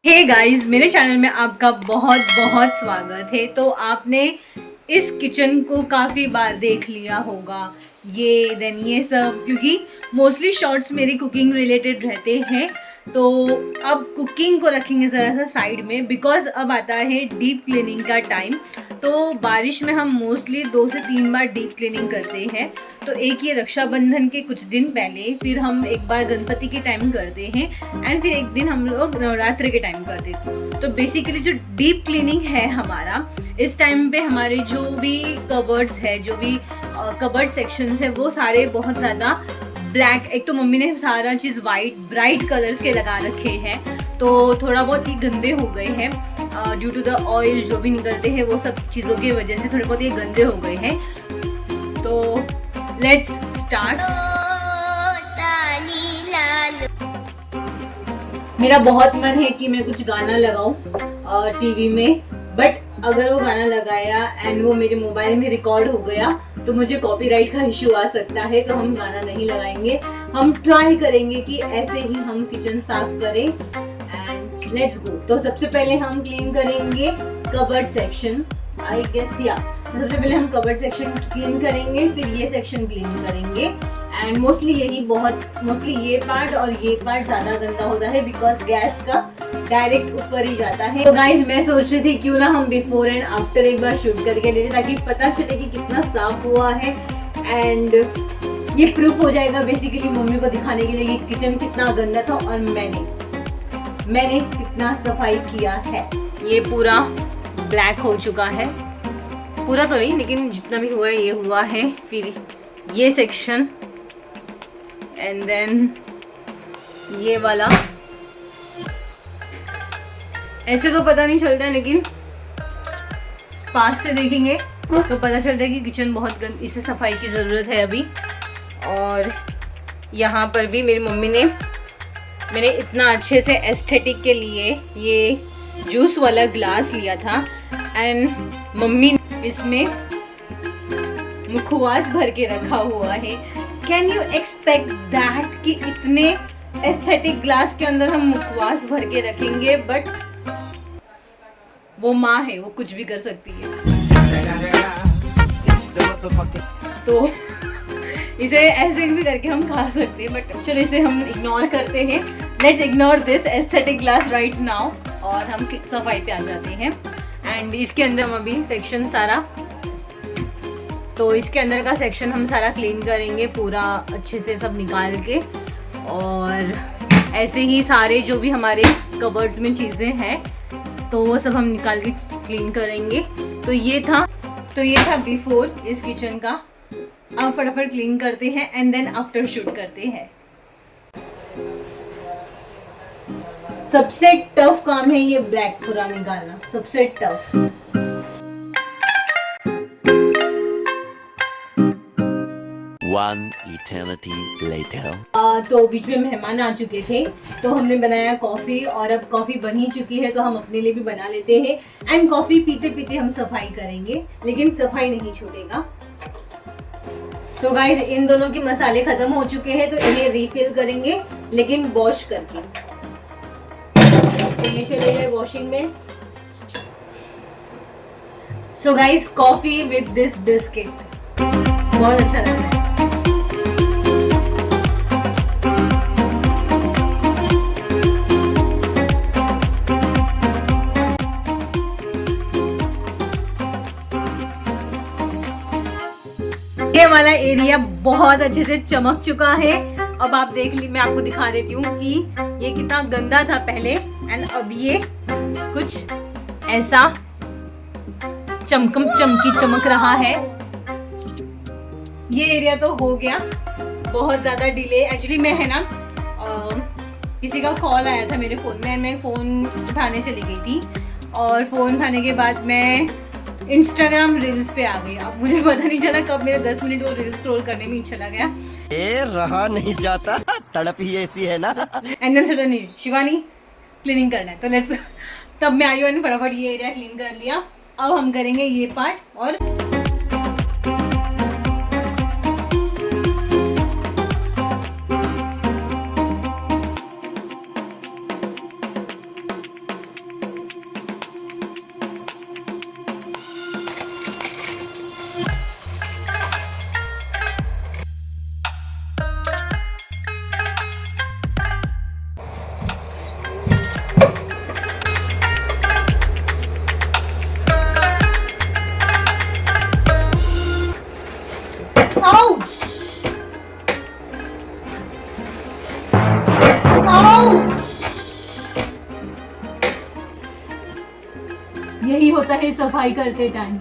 Hey guys, मेरे channel में आपका बहुत बहुत स्वागत है। तो आपने इस किचन को काफ़ी बार देख लिया होगा, ये देन ये सब, क्योंकि मोस्टली शॉर्ट्स मेरे कुकिंग रिलेटेड रहते हैं। तो अब कुकिंग को रखेंगे ज़रा सा साइड में, बिकॉज अब आता है डीप क्लीनिंग का टाइम। तो बारिश में हम मोस्टली 2 से 3 बार डीप क्लीनिंग करते हैं। तो एक ये रक्षाबंधन के कुछ दिन पहले, फिर हम एक बार गणपति के टाइम करते हैं, एंड फिर एक दिन हम लोग नवरात्रि के टाइम करते हैं। तो बेसिकली जो डीप क्लीनिंग है हमारा, इस टाइम पे हमारे जो भी कबर्ड्स है, जो भी कबर्ड सेक्शंस है, वो सारे बहुत ज़्यादा ब्लैक, एक तो मम्मी ने सारा चीज़ वाइट ब्राइट कलर्स के लगा रखे हैं, तो थोड़ा बहुत ही गंदे हो गए हैं ड्यू टू द ऑयल जो भी निकलते हैं, वो सब चीज़ों की वजह से थोड़े बहुत ये गंदे हो गए हैं। तो लेट्स स्टार्ट। मेरा बहुत मन है कि मैं कुछ गाना लगाऊं टीवी में, बट अगर वो गाना लगाया एंड वो मेरे मोबाइल में रिकॉर्ड हो गया तो मुझे कॉपीराइट का इश्यू आ सकता है, तो हम गाना नहीं लगाएंगे। हम ट्राई करेंगे कि ऐसे ही हम किचन साफ करें एंड लेट्स गो। तो सबसे पहले हम क्लीन करेंगे कबर्ड सेक्शन, आई गेस या सबसे पहले हम कबर्ड सेक्शन क्लीन करेंगे, फिर ये सेक्शन क्लीन करेंगे। एंड मोस्टली ये पार्ट और ये पार्ट ज़्यादा गंदा होता है बिकॉज गैस का डायरेक्ट ऊपर ही जाता है। तो गाइज, मैं सोच रही थी क्यों ना हम बिफोर एंड आफ्टर एक बार शूट करके ले लें, ताकि पता चले कि कितना साफ हुआ है एंड ये प्रूफ हो जाएगा बेसिकली मम्मी को दिखाने के लिए कि किचन कितना गंदा था और मैंने कितना सफाई किया है। ये पूरा ब्लैक हो चुका है, पूरा तो नहीं लेकिन जितना भी हुआ है ये हुआ है। फिर ये सेक्शन एंड देन ये वाला, ऐसे तो पता नहीं चलता है लेकिन पास से देखेंगे तो पता चलता है कि किचन बहुत इसे सफाई की ज़रूरत है अभी। और यहाँ पर भी मेरी मम्मी ने, मैंने इतना अच्छे से एस्थेटिक के लिए ये जूस वाला ग्लास लिया था एंड मम्मी ने इसमें मुखवास भर के रखा हुआ है। कैन यू एक्सपेक्ट दैट कि इतने एस्थेटिक ग्लास के अंदर हम मुखवास भर के रखेंगे? बट वो माँ है, वो कुछ भी कर सकती है। तो इसे ऐसे भी करके हम खा सकते हैं, बट चलो इसे हम इग्नोर करते हैं। Let's ignore this aesthetic glass right now और हम सफाई पे आ जाते हैं। एंड इसके अंदर हम अभी सेक्शन सारा, तो इसके अंदर का सेक्शन हम सारा क्लीन करेंगे पूरा अच्छे से सब निकाल के, और ऐसे ही सारे जो भी हमारे कबर्ड्स में चीज़ें हैं तो वो सब हम निकाल के क्लीन करेंगे। तो ये था बिफोर इस किचन का। अब फटाफट क्लीन करते हैं एंड देन आफ्टर शूट करते हैं। सबसे टफ काम है ये ब्लैक पूरा निकालना, सबसे टफ। One eternity later. तो बीच में मेहमान आ चुके थे, तो हमने बनाया कॉफ़ी, और अब कॉफ़ी बन ही चुकी है तो हम अपने लिए भी बना लेते हैं। एंड कॉफ़ी पीते पीते हम सफाई करेंगे, लेकिन सफाई नहीं छूटेगा। तो गाइज, इन दोनों के मसाले खत्म हो चुके हैं तो इन्हें रीफिल करेंगे, लेकिन वॉश करके। तो ये चले गए वॉशिंग में। So guys, coffee with this biscuit बहुत अच्छा लग रहा है। ये वाला एरिया बहुत अच्छे से चमक चुका है। अब आप देख ली, मैं आपको दिखा देती हूँ कि ये कितना गंदा था पहले एंड अब ये कुछ ऐसा चमक रहा है। ये एरिया तो हो गया बहुत ज़्यादा डिले। एक्चुअली मैं है ना किसी का कॉल आया था मेरे फ़ोन में, मैं फ़ोन उठाने चली गई थी, और फ़ोन उठाने के बाद मैं इंस्टाग्राम रील्स पे आ गई। अब मुझे पता नहीं चला कब मेरे 10 मिनट वो रील्स स्क्रॉल करने में ही चला गया। रहा नहीं जाता, तड़प ही ऐसी है ना। And then suddenly Shivani cleaning करना है, तो लेट्स। तब मैं आई और फटाफट ये एरिया क्लीन कर लिया। अब हम करेंगे ये पार्ट। और यही होता है सफाई करते टाइम।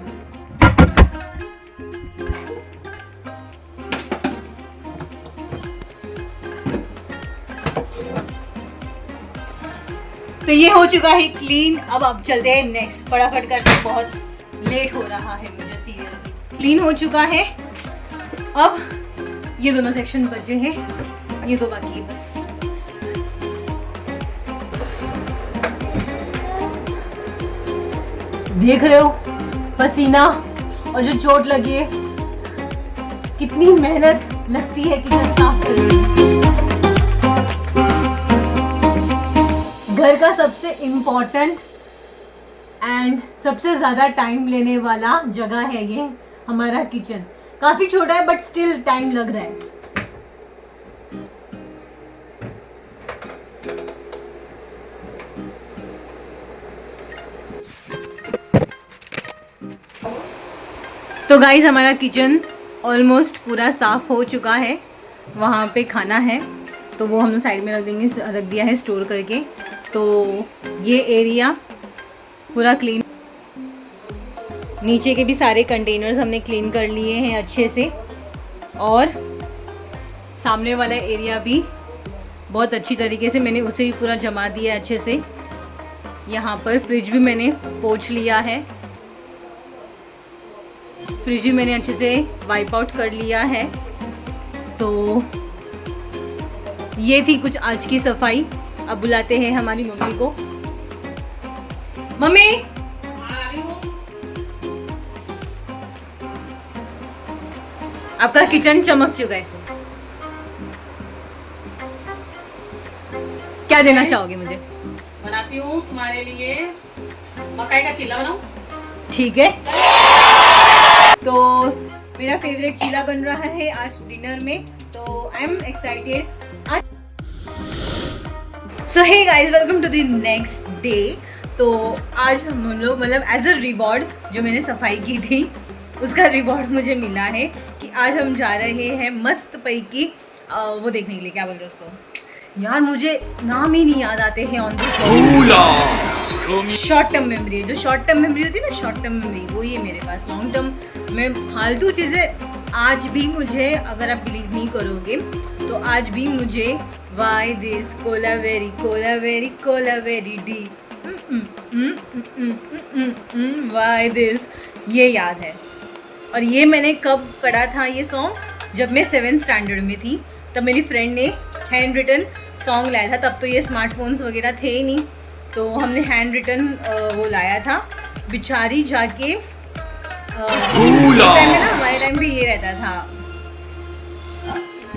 तो ये हो चुका है क्लीन। अब चलते हैं नेक्स्ट, फटाफट करते हैं, बहुत लेट हो रहा है मुझे सीरियसली। क्लीन हो चुका है, अब ये दोनों सेक्शन बचे हैं, ये दो बाकी है बस। देख रहे हो पसीना और जो चोट लगी है, कितनी मेहनत लगती है किचन साफ करने में। घर का सबसे इम्पोर्टेंट एंड सबसे ज़्यादा टाइम लेने वाला जगह है ये हमारा किचन। काफ़ी छोटा है बट स्टिल टाइम लग रहा है। तो गाइस हमारा किचन ऑलमोस्ट पूरा साफ़ हो चुका है। वहाँ पे खाना है तो वो हम साइड में रख दिया है स्टोर करके। तो ये एरिया पूरा क्लीन, नीचे के भी सारे कंटेनर्स हमने क्लीन कर लिए हैं अच्छे से, और सामने वाला एरिया भी बहुत अच्छी तरीके से मैंने उसे भी पूरा जमा दिया है अच्छे से। यहाँ पर फ्रिज भी मैंने पोंछ लिया है, फ्रिज भी मैंने अच्छे से वाइप आउट कर लिया है। तो ये थी कुछ आज की सफाई। अब बुलाते हैं हमारी मम्मी को। मम्मी, आपका किचन चमक चुका है, क्या देना चाहोगे मुझे? बनाती हूँ तुम्हारे लिए मकाई का चीला बनाऊं। ठीक है, तो मेरा फेवरेट चीला बन रहा है आज डिनर में, तो I am excited. So hey guys, welcome to the next day. तो आज हम लोग मतलब एज अ रिवॉर्ड जो मैंने सफाई की थी उसका रिवॉर्ड मुझे मिला है कि आज हम जा रहे हैं मस्त पैकी वो देखने के लिए, क्या बोलते हैं उसको यार, मुझे नाम ही नहीं याद आते हैं on the short term memory. जो शॉर्ट टर्म मेमोरी होती है ना, शॉर्ट टर्म मेमोरी वो ये मेरे पास। लॉन्ग टर्म में फालतू चीज़ें आज भी मुझे, अगर आप बिलीव नहीं करोगे तो आज भी मुझे why this Kolaveri Kolaveri Kolaveri D why this ये याद है। और ये मैंने कब पढ़ा था ये सॉन्ग, जब मैं 7th स्टैंडर्ड में थी। तब मेरी फ्रेंड ने हैंड रिटन सॉन्ग लाया था, तब तो ये स्मार्टफोन्स वगैरह थे ही नहीं, तो हमने हैंड रिटन वो लाया था। बिचारी जाके टाइम में ना, हमारे टाइम पे ये रहता था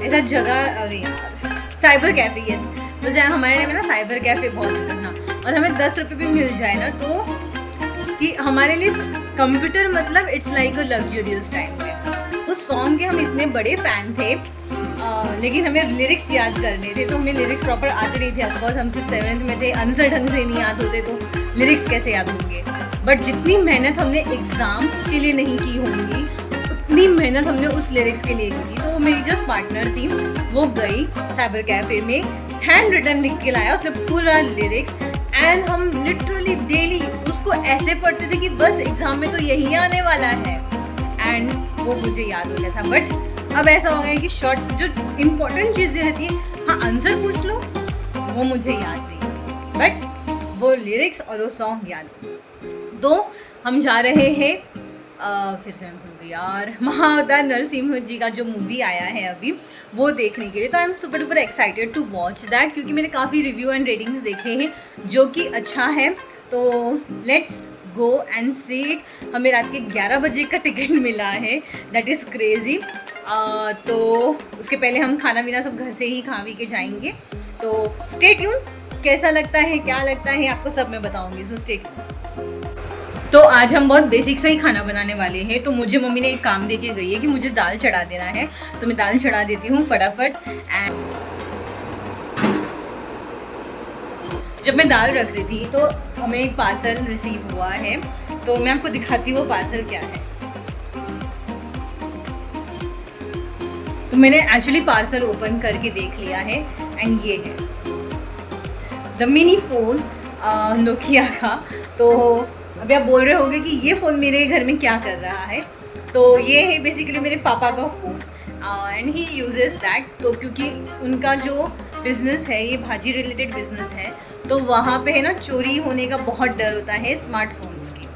ऐसा जगह, अरे यार साइबर कैफे, यस मुझे हमारे टाइम में ना साइबर कैफे बहुत होता था। और हमें 10 रुपये भी मिल जाए ना तो कि हमारे लिए कंप्यूटर मतलब it's like a luxurious time पे। उस सॉन्ग के हम इतने बड़े फ़ैन थे, लेकिन हमें लिरिक्स याद करने थे, तो हमें लिरिक्स प्रॉपर आते नहीं थे। ऑफकोर्स हम सिर्फ 7th में थे, आंसर ढंग से नहीं याद होते तो लिरिक्स कैसे याद होंगे। बट जितनी मेहनत हमने एग्ज़ाम्स के लिए नहीं की होंगी उतनी मेहनत हमने उस लिरिक्स के लिए की थी। तो वो मेरी जो पार्टनर थी वो गई साइबर कैफ़े में, हैंड रिटन लिख के लाया उसने पूरा लिरिक्स, एंड हम लिटरली डेली उसको ऐसे पढ़ते थे कि बस एग्ज़ाम में तो यही आने वाला है, एंड वो मुझे याद हो गया था। बट अब ऐसा हो गया कि शॉर्ट जो इम्पोर्टेंट चीज़ें रहती है, हाँ आंसर पूछ लो वो मुझे याद नहीं, बट वो लिरिक्स और वो सॉन्ग याद है। तो हम जा रहे हैं फिर से मैं भूल गई यार, महाअवतार नरसिम्हा जी का जो मूवी आया है अभी वो देखने के लिए। तो I am super duper excited to watch that, क्योंकि मैंने काफ़ी रिव्यू एंड रेटिंग्स देखे हैं जो कि अच्छा है। तो let's go and see it. हमें रात के 11 बजे का टिकट मिला है, दैट इज़ क्रेज़ी। तो उसके पहले हम खाना पीना सब घर से ही खा पी के जाएंगे। तो स्टे ट्यून, कैसा लगता है क्या लगता है आपको सब मैं बताऊंगी, सो स्टे ट्यून। तो आज हम बहुत बेसिक से ही खाना बनाने वाले हैं। तो मुझे मम्मी ने एक काम दे के गई है कि मुझे दाल चढ़ा देना है, तो मैं दाल चढ़ा देती हूँ फटाफट। एंड जब मैं दाल रख रही थी तो हमें एक पार्सल रिसीव हुआ है, तो मैं आपको दिखाती हूँ वो पार्सल क्या है। तो मैंने एक्चुअली पार्सल ओपन करके देख लिया है, एंड ये है द मिनी फ़ोन नोकिया का। तो अभी आप बोल रहे होंगे कि ये फ़ोन मेरे घर में क्या कर रहा है, तो ये है बेसिकली मेरे पापा का phone and he uses that. तो क्योंकि उनका जो बिज़नेस है ये भाजी रिलेटेड बिज़नेस है, तो वहाँ पे है ना चोरी होने का बहुत डर होता है स्मार्टफोन्स की,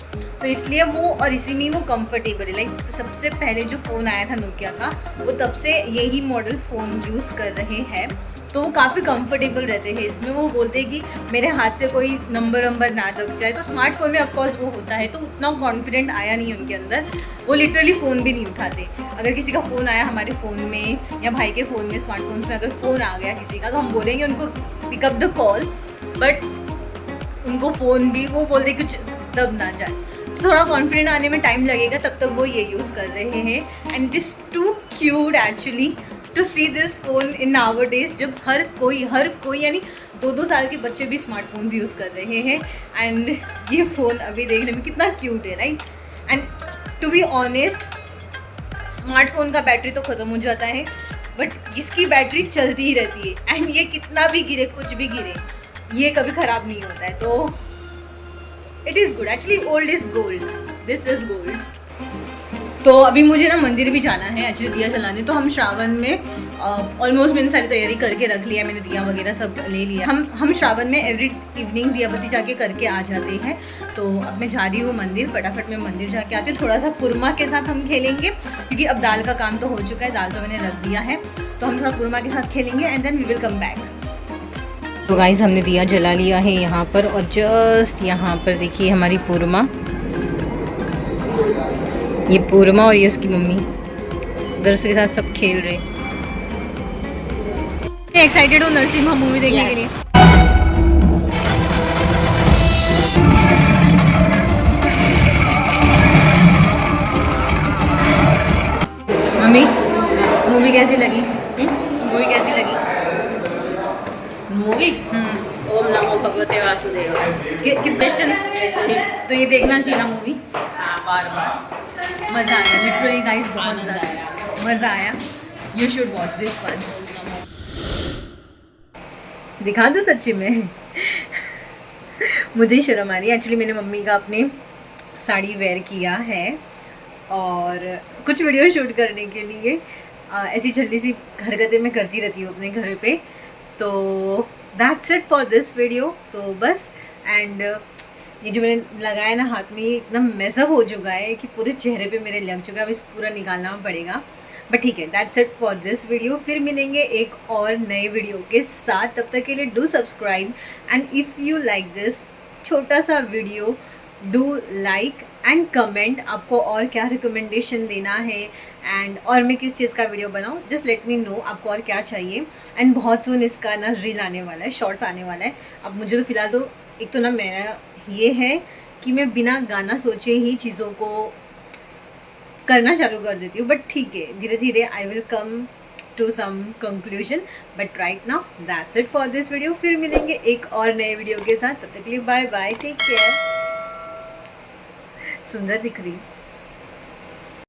तो इसलिए वो और इसी में वो कंफर्टेबल है। लाइक सबसे पहले जो फ़ोन आया था नोकिया का, वो तब से यही मॉडल फ़ोन यूज़ कर रहे हैं, तो वो काफ़ी कंफर्टेबल रहते हैं इसमें। वो बोलते हैं कि मेरे हाथ से कोई नंबर ना दब जाए, तो स्मार्टफोन में ऑफकोर्स वो होता है, तो उतना कॉन्फिडेंट आया नहीं उनके अंदर, वो लिटरली फ़ोन भी नहीं उठाते। अगर किसी का फ़ोन आया हमारे फ़ोन में या भाई के फ़ोन में, स्मार्टफोन्स में अगर फ़ोन आ गया किसी का, तो हम बोलेंगे उनको पिकअप द कॉल, बट उनको फ़ोन भी वो बोलते कुछ दब ना जाए, तो थोड़ा कॉन्फिडेंट आने में टाइम लगेगा, तब तक वो ये यूज़ कर रहे हैं। And it is too cute actually to see this phone in our days, जब हर कोई यानी 2-2 साल के बच्चे भी स्मार्टफोन्स यूज़ कर रहे हैं। एंड ये फ़ोन अभी देखने में कितना क्यूट है, right. And to be honest, smartphone का बैटरी तो ख़त्म हो जाता है, बट इसकी बैटरी चलती ही रहती है। एंड ये कितना भी गिरे, कुछ भी गिरे, ये कभी ख़राब नहीं होता है, तो it is good actually. Old is gold, this is gold. तो अभी मुझे ना मंदिर भी जाना है एक्चुअली दिया जलाने, तो हम श्रावण में ऑलमोस्ट मैंने सारी तैयारी करके रख लिया, मैंने दिया वगैरह सब ले लिया। हम श्रावण में एवरी इवनिंग दिया बत्ती जाके करके आ जाते हैं। तो अब मैं जा रही हूँ मंदिर, फटाफट मैं मंदिर जाके आती हूँ। थोड़ा सा कुरमा के साथ हम खेलेंगे, क्योंकि अब दाल का काम तो हो चुका है, दाल तो मैंने रख दिया है, तो हम थोड़ा कुरमा के साथ खेलेंगे and then we will come back. तो गाइस हमने दिया जला लिया है यहाँ पर, और जस्ट यहाँ पर देखिए हमारी पूर्मा, ये पूर्मा और ये उसकी मम्मी उधर उसके साथ सब खेल रहे। मैं एक्साइटेड हूँ नरसिम्हा मूवी देखने के लिए। मम्मी मूवी कैसी लगी? मूवी कैसी लगी? मूवी ओम नमो भगवते वासुदेवाय। दर्शन तो ये देखना चाहिए ना मूवी, हाँ, बार बार मज़ा आया लिटरली गाइस, बहुत मज़ा आया। You should watch this once. दिखा दो सच्ची में मुझे ही शर्म आ रही है एक्चुअली। मैंने मम्मी का अपने साड़ी वेयर किया है और कुछ वीडियो शूट करने के लिए ऐसी जल्दी सी हरकतें मैं करती रहती हूँ अपने घर पे। तो that's it for this video. तो बस एंड ये जो मैंने लगाया ना हाथ में, ये इतना मेसअप हो चुका है कि पूरे चेहरे पे मेरे लग चुका है, अब इस पूरा निकालना पड़ेगा, बट ठीक है। That's it for this video. फिर मिलेंगे एक और नए वीडियो के साथ, तब तक के लिए do subscribe and if you like this छोटा सा video do like and comment आपको और क्या रिकमेंडेशन देना है एंड और मैं किस चीज़ का वीडियो बनाऊँ, जस्ट लेट मी नो आपको और क्या चाहिए। एंड बहुत सुन इसका ना रील आने वाला है, शॉर्ट्स आने वाला है। अब मुझे तो फिलहाल तो एक तो ना मेरा ये है कि मैं बिना गाना सोचे ही चीज़ों को करना चालू कर देती हूँ, बट ठीक है धीरे धीरे I will come to some conclusion. But right now that's it for this video. फिर मिलेंगे एक और नए वीडियो के साथ, तब तक के लिए बाय बाय, टेक केयर। सुंदर दिख रही।